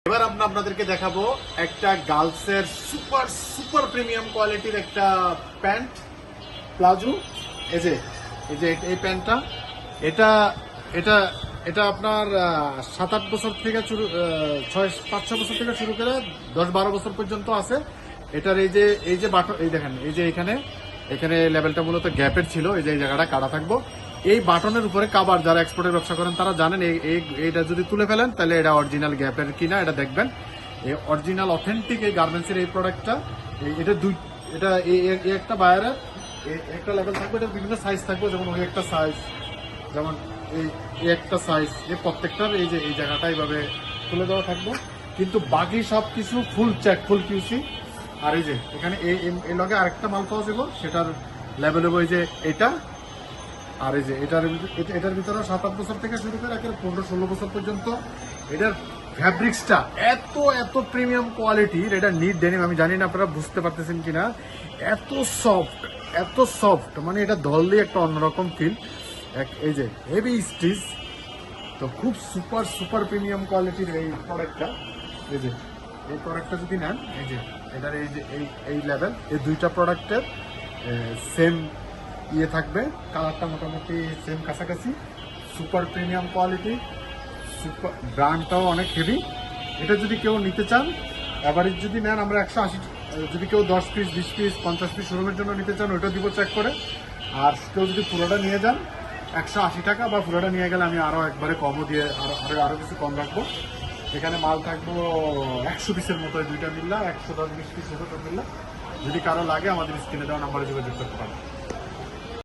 এবার আপনাদেরকে দেখাবো একটা গার্লসের সুপার সুপার প্রিমিয়াম কোয়ালিটির একটা প্যান্ট প্লাজো। এই প্যান্টটা এটা এটা এটা আপনার 7-8 বছর থেকে শুরু, 6-5-6 বছর থেকে শুরু করে 10-12 বছর পর্যন্ত আছে। এটার এই যে বাটন, এই দেখেন, এই যে এখানে লেভেলটা মূলত গ্যাপের ছিল, এই যে এই জায়গাটা কাটা থাকবো। এই বাটনের উপরে কাবার, যারা এক্সপোর্টের ব্যবসা করেন তারা জানেন এইটা যদি তুলে ফেলেন তাহলে এটা অরিজিনাল গ্যাপের কিনা এটা দেখবেন। এই অরিজিনাল অথেন্টিক এই গার্মেন্টসের এই প্রোডাক্টটা, এটা এই একটা বায়ারের একটা লেভেল থাকবে, এটার বিভিন্ন সাইজ থাকবে, যেমন ওই একটা সাইজ, যেমন এই একটা সাইজ, এই প্রত্যেকটার এই জায়গাটা এইভাবে তুলে দেওয়া থাকবে। কিন্তু বাকি সব কিছু ফুল চেক, ফুল কিউসি। আর এই যে এখানে এই লগে আরেকটা মাল পাওয়া যাবে, সেটার লেভেল হবে এই যে এটা। আর এই যে এটার ভিতরে 7-8 বছর থেকে শুরু করে 15-16 বছর পর্যন্ত। এটার ফ্যাব্রিক্সটা এত প্রিমিয়াম কোয়ালিটির, এটা নিট ডেনিম। আমি জানি না আপনারা বুঝতে পারতেছেন কিনা, এত সফট, মানে এটা ধরলেই একটা অন্যরকম ফিল। এই যে হেভি স্টিচ, তো খুব সুপার প্রিমিয়াম কোয়ালিটির এই প্রোডাক্টটা। এই প্রোডাক্টটা যদি নেন, এই যে এটার এই লেভেল, এই দুইটা প্রোডাক্টের সেম ইয়ে থাকবে, কালারটা মোটামুটি সেম কাছাকাছি। সুপার প্রিমিয়াম কোয়ালিটি, সুপার ব্র্যান্ডটাও অনেক হেভি। এটা যদি কেউ নিতে চান, অ্যাভারেজ যদি নেন আমরা 180, যদি কেউ 10 পিস 20 পিস 50 পিস শোরুমের জন্য নিতে চান ওইটা দিব চেক করে। আর কেউ যদি পুরোটা নিয়ে যান 180 টাকা, বা পুরোটা নিয়ে গেলে আমি আরও একবারে কমও দিয়ে আরও কিছু কম রাখবো। এখানে মাল থাকবো 100 পিসের মতো, দুইটা মিললা 110-20 পিস মিললা। যদি কারো লাগে আমাদের স্ক্রিনে দেওয়া নাম্বারে যোগাযোগ করতে পারেন।